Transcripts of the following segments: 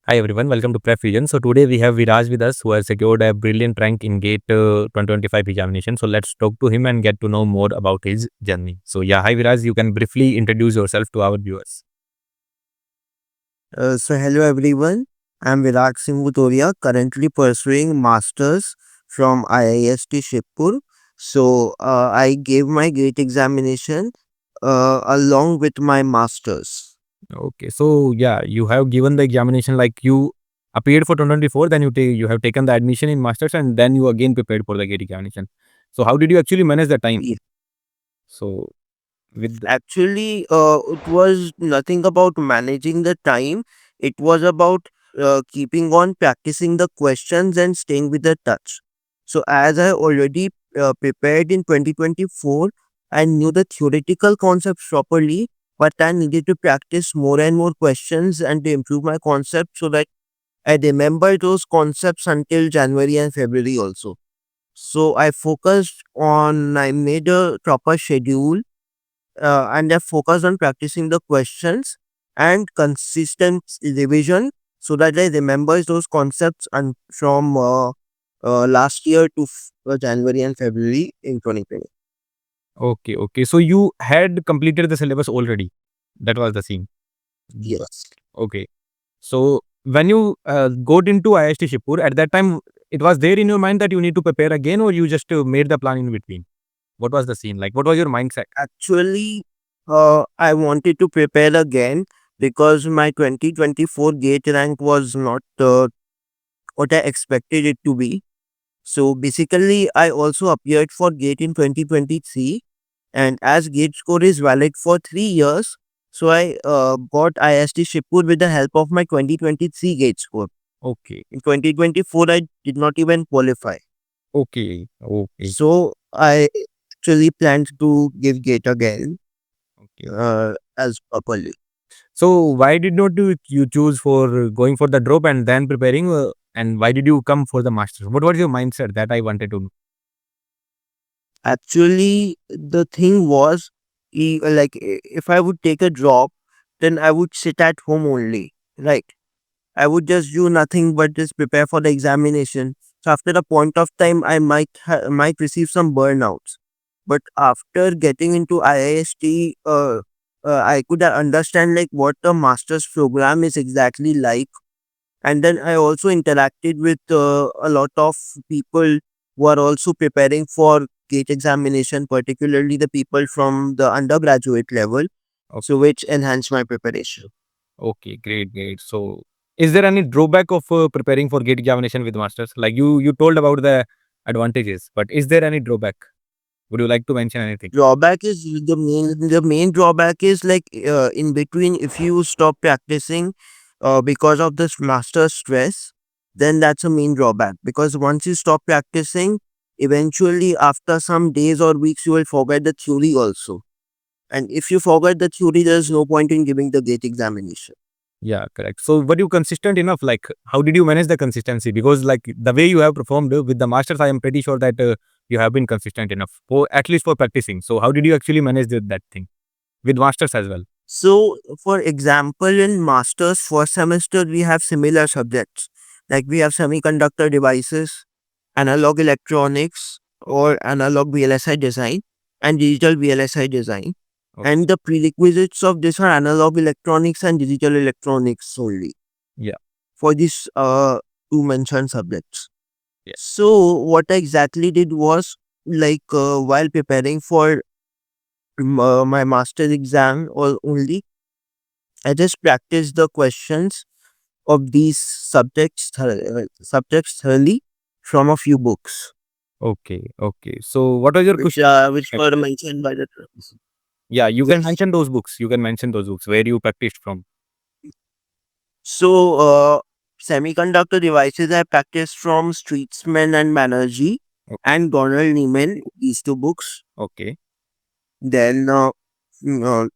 Hi everyone, welcome to PrepFusion. So today we have Viraj with us who has secured a brilliant rank in GATE 2025 examination. So let's talk to him and get to know more about his journey. So yeah, hi Viraj, you can briefly introduce yourself to our viewers. Hello everyone. I'm Viraj Singh Butoria, currently pursuing masters from IIST Shibpur. I gave my GATE examination along with my masters. Okay, so yeah, you have given the examination like you appeared for 2024, then you have taken the admission in masters and then you again prepared for the GATE examination. So how did you actually manage the time? Yeah. So with It was nothing about managing the time. It was about keeping on practicing the questions and staying with the touch. So, as I already prepared in 2024, I knew the theoretical concepts properly, but I needed to practice more and more questions and to improve my concept so that I remember those concepts until January and February also. I made a proper schedule and I focused on practicing the questions and consistent revision so that I remember those concepts and from last year to January and February in 2020. okay. So you had completed the syllabus already. That was the scene. Yes. Okay. So when you got into IIT Shipur, at that time, it was there in your mind that you need to prepare again, or you just made the plan in between? What was the scene like? What was your mindset? Actually, I wanted to prepare again because my 2024 gate rank was not what I expected it to be. So basically, I also appeared for GATE in 2023, and as GATE score is valid for 3 years, so I got IST Shipur with the help of my 2023 GATE score. Okay, In 2024, I did not even qualify. okay. So I actually planned to give GATE again Okay. as properly. So why did not you choose for going for the drop and then preparing? And why did you come for the master? What was your mindset that I wanted to know? Actually, the thing was, if I would take a drop, then I would sit at home only, right? I would just do nothing but just prepare for the examination. So after a point of time, I might receive some burnouts. But after getting into IIST, I could understand like what the master's program is exactly like, and then I also interacted with a lot of people who are also preparing for GATE examination, particularly the people from the undergraduate level, so Okay, which enhanced my preparation. okay, great. So is there any drawback of preparing for gate examination with masters? Like you told about the advantages, but is there any drawback? Would you like to mention anything? Drawback is the main drawback is like in between, if you stop practicing because of this master stress, then that's a main drawback, because once you stop practicing, eventually after some days or weeks you will forget the theory also, and if you forget the theory, there's no point in giving the gate examination. Yeah, correct. So were you consistent enough? Like, how did you manage the consistency? Because like the way you have performed with the masters, I am pretty sure that you have been consistent enough for at least for practicing. So how did you actually manage that thing with masters as well? So for example, in masters first semester we have similar subjects, like we have semiconductor devices, analog electronics or analog VLSI design, and digital VLSI design. Okay. And the prerequisites of this are analog electronics and digital electronics solely Yeah. for these two mentioned subjects. Yeah. So what I exactly did was, while preparing for my master's exam or only, I just practiced the questions of these subjects thoroughly from a few books, Okay. So what was your which question? which were mentioned by the professor. Yeah, you can mention those books. You can mention those books where you practiced from. So, semiconductor devices I practiced from Streetsman and Banerjee Okay. and Donald Neiman, these two books. Okay. Then, mm, uh,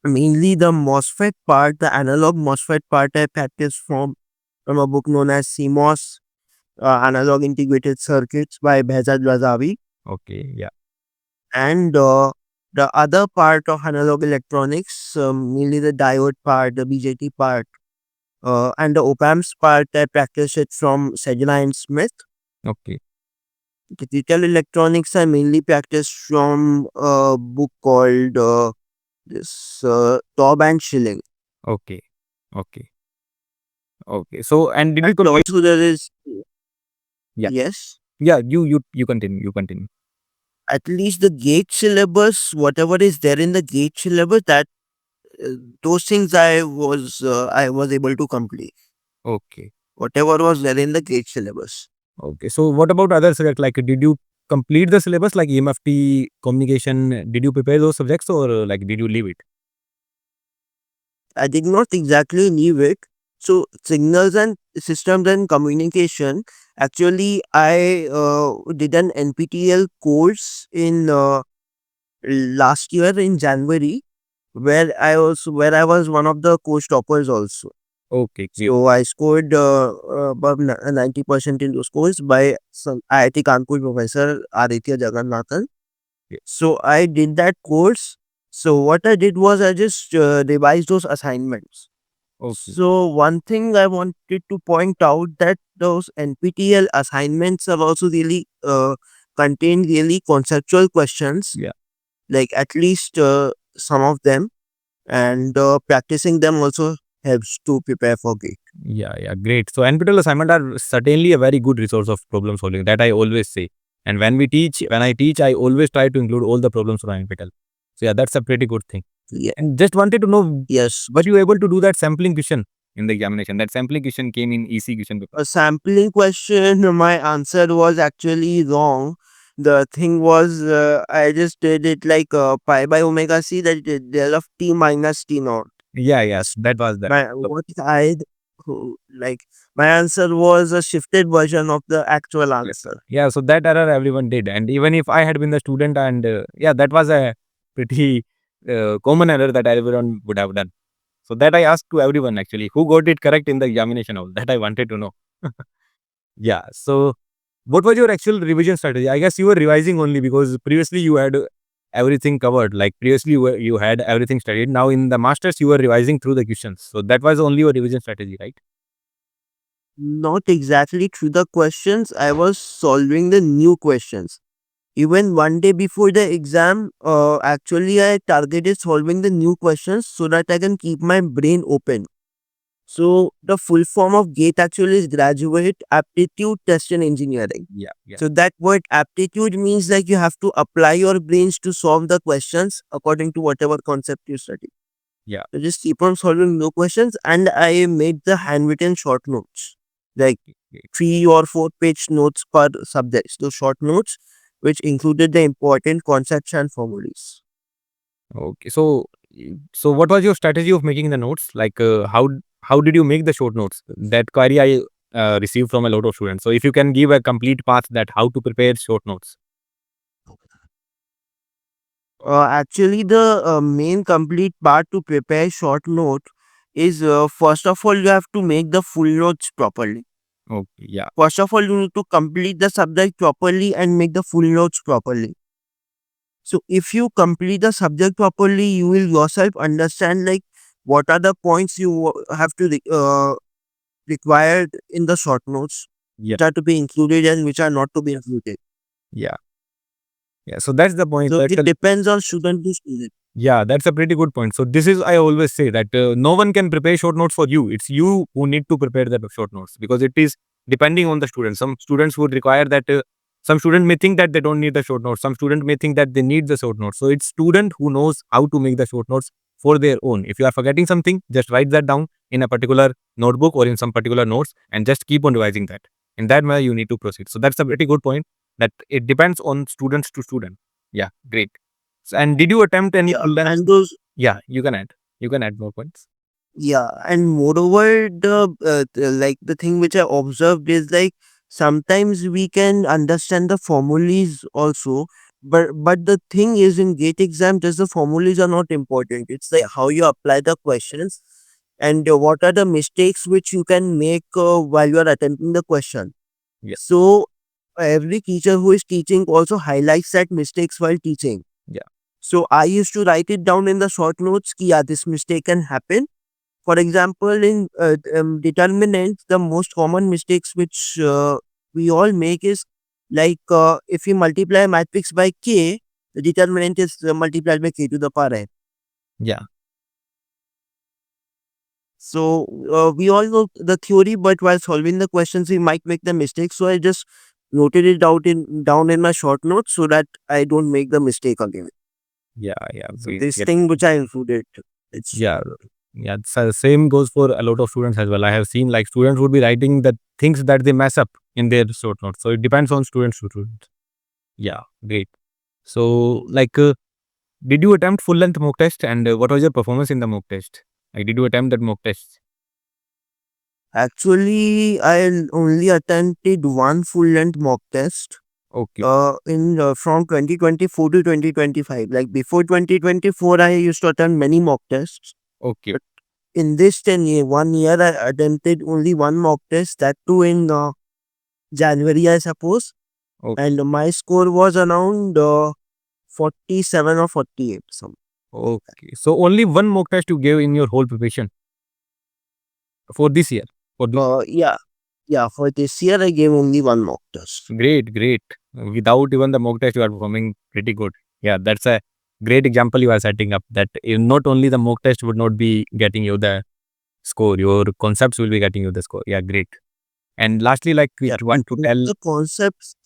mainly the MOSFET part, the analog MOSFET part, I practiced from a book known as CMOS, Analog Integrated Circuits by Behzad Razavi. Okay. Yeah. And the other part of analog electronics, mainly the diode part, the BJT part, And the op-amps part, I practice it from Sedna and Smith. Okay. Digital electronics, I mainly practice from a book called this Taub and Schilling. Okay. Okay. Okay. So, and did you And also there is, yeah. yes, Yeah, you continue. You continue. at least the gate syllabus, whatever is there in the gate syllabus, that uh, those things I was able to complete. Okay. Whatever was there in the gate syllabus. Okay. So what about other subjects? Like, did you complete the syllabus like EMFT, communication? Did you prepare those subjects or like did you leave it? I did not exactly leave it. So signals and systems and communication. Actually, I did an NPTEL course in last year in January, where I was one of the course toppers also. Okay. Great. So I scored above 90% in those scores by some IIT Kanpur professor Aditya Jagannathan. Yeah. So I did that course. So what I did was I just revised those assignments. Okay. So one thing I wanted to point out that those NPTEL assignments are also really contain really conceptual questions, Yeah. like at least some of them, and practicing them also helps to prepare for GATE. Yeah, yeah, great. So NPTEL assignment are certainly a very good resource of problem solving. That I always say. And when I teach, I always try to include all the problems from NPTEL. So yeah, that's a pretty good thing. Yeah. And just wanted to know, Yes. were you able to do that sampling question in the examination? That sampling question came in EC question paper. A sampling question, my answer was actually wrong. The thing was, I just did it like pi by omega c, that is del of t minus t naught. Yeah, yes, that was that. My So, what I like my answer was a shifted version of the actual yes. answer. Yeah, so that error everyone did. And even if I had been the student and yeah, that was a pretty common error that everyone would have done. So that I asked to everyone actually, who got it correct in the examination hall. That I wanted to know. Yeah. So what was your actual revision strategy? I guess you were revising only because previously you had everything covered. Like previously you had everything studied. Now in the masters you were revising through the questions. So that was only your revision strategy, right? Not exactly through the questions. I was solving the new questions. Even one day before the exam, actually I targeted solving the new questions so that I can keep my brain open. So the full form of GATE actually is Graduate Aptitude Test in Engineering. Yeah. Yeah. So that word aptitude means like you have to apply your brains to solve the questions according to whatever concept you study. Yeah. So just keep on solving new questions, and I made the handwritten short notes, like Okay. 3 or 4 page notes per subject. Those short notes which included the important concepts and formulas. Okay. So so what was your strategy of making the notes? Like how did you make the short notes? That query I received from a lot of students. So if you can give a complete path that how to prepare short notes. Actually, the main complete part to prepare short note is first of all you have to make the full notes properly. Okay. Yeah. First of all, you need to complete the subject properly and make the full notes properly. So if you complete the subject properly, you will yourself understand like what are the points you have to required in the short notes, Yeah. which are to be included and which are not to be included. Yeah. Yeah. So that's the point. So it depends on student to student. Yeah, that's a pretty good point. So this is I always say that no one can prepare short notes for you. It's you who need to prepare the short notes because it is depending on the student. Some students would require that. Some student may think that they don't need the short notes. Some student may think that they need the short notes. So it's student who knows how to make the short notes for their own. If you are forgetting something, just write that down in a particular notebook or in some particular notes and just keep on revising that. In that way, you need to proceed. So that's a pretty good point. That it depends on students to student. Yeah, great. And did you attempt any Yeah, full-length? and those Yeah, you can add. You can add more points. Yeah, and moreover, like the thing which I observed is like sometimes we can understand the formulas also, but the thing is in GATE exam, just the formulas are not important. It's like how you apply the questions and what are the mistakes which you can make while you are attempting the question. Yeah, So every teacher who is teaching also highlights that mistakes while teaching. yeah, So I used to write it down in the short notes. Ki, yeah, this mistake can happen, For example, in determinants, the most common mistakes which we all make is like if we multiply a matrix by k, the determinant is multiplied by k to the power n. Yeah. So we all know the theory, but while solving the questions, we might make the mistake. So I just noted it out in down in my short notes so that I don't make the mistake again. Yeah. Yeah. So We this get. thing which I included, it's Yeah. Yeah. So same goes for a lot of students as well. I have seen like students would be writing the things that they mess up in their short notes. So it depends on students to students. Yeah. Great. So like, did you attempt full length mock test, and what was your performance in the mock test? Like, did you attempt that mock test? actually I only attempted one full length mock test. Okay. In from 2024 to 2025. Like before 2024, I used to attend many mock tests. Okay. But in this 1 year, I attempted only one mock test, that too in January, I suppose. Okay. And my score was around 47 or 48. Some. Okay. So only one mock test you gave in your whole preparation for this year. For this. Yeah. Yeah, for this year, I gave only one mock test. Great, great. Without even the mock test, you are performing pretty good. Yeah, that's a great example you are setting up. That not only the mock test would not be getting you the score, your concepts will be getting you the score. Yeah, great. And lastly, like we Yeah, want to tell. the concepts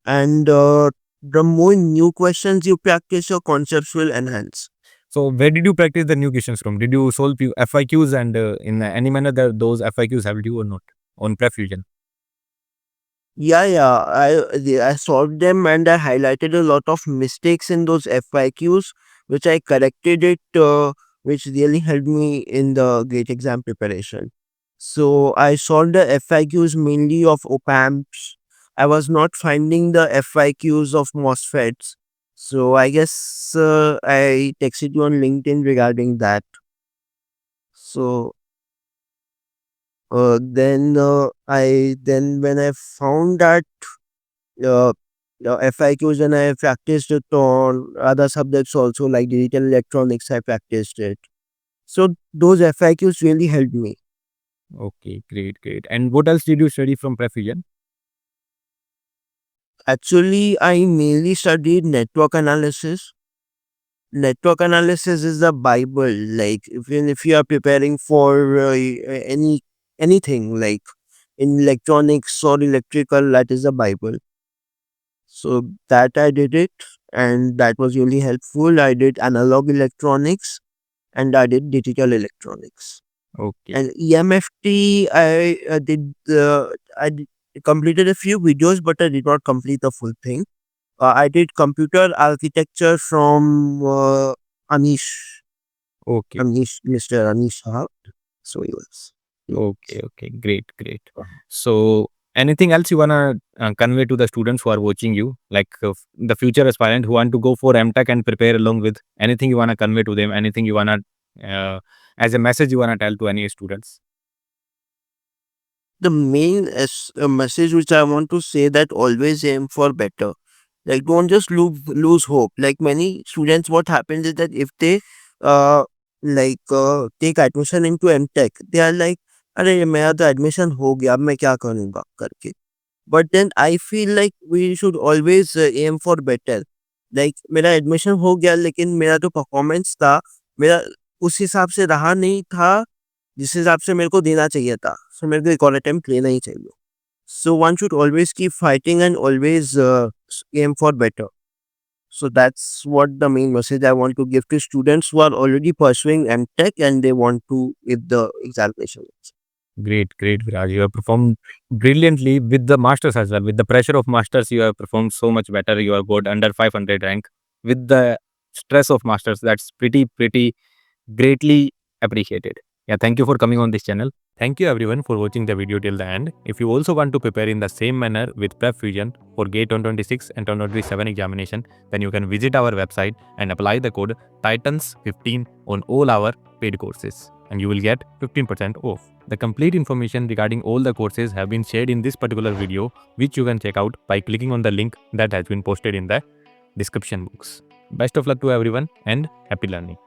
and the more new questions you practice, your concepts will enhance. So where did you practice the new questions from? Did you solve FIQs, and in any manner that those FIQs helped you or not on PrepFusion? Yeah, yeah. I solved them and I highlighted a lot of mistakes in those FIQs, which I corrected it, which really helped me in the gate exam preparation. So I solved the FIQs mainly of op amps. I was not finding the FIQs of MOSFETs. So I guess I texted you on LinkedIn regarding that. So then when I found that uh, FIQs, and I practiced it on other subjects also, like digital electronics. I practiced it. So those FIQs really helped me. Okay, great, great. And what else did you study from PrepFusion? Actually, I mainly studied network analysis. Network analysis is the Bible. Like even if you are preparing for anything like in electronics or electrical, that is the Bible. So that I did it, and that was really helpful. I did analog electronics and I did digital electronics. Okay, And EMFT, I completed a few videos, but I did not complete the full thing. I did computer architecture from Anish, okay. Mr. Anish Sahab. So he was. Okay, okay, great, great. So, anything else you wanna convey to the students who are watching you, like the future aspirant who want to go for MTech and prepare along with? Anything you wanna convey to them? Anything you wanna, uh, as a message you wanna tell to any students? The main message which I want to say, that always aim for better. Like don't just lose hope. Like many students, what happens is that if they uh take admission into MTech, they are like, अरे मेरा तो admission हो गया, अब मैं क्या करूँगा करके. But then I feel like we should always aim for better. Like मेरा admission हो गया, लेकिन मेरा जो performance था, मेरा उस हिसाब से रहा नहीं था जिस हिसाब से मेरे को देना चाहिए था. So मेरे को एक और attempt लेना ही चाहिए. So one should always keep fighting and always aim for better. So that's what the main message I want to give to students who are already pursuing MTech and they want to give the examinations. Great, great, Viraj. You have performed brilliantly with the masters as well. With the pressure of masters, you have performed so much better. You have got under 500 rank. With the stress of masters, that's pretty greatly appreciated. Yeah, thank you for coming on this channel. Thank you everyone for watching the video till the end. If you also want to prepare in the same manner with PrepFusion for GATE 2026 and 2027 examination, then you can visit our website and apply the code TITANS15 on all our paid courses and you will get 15% off. The complete information regarding all the courses have been shared in this particular video, which you can check out by clicking on the link that has been posted in the description box. Best of luck to everyone and happy learning.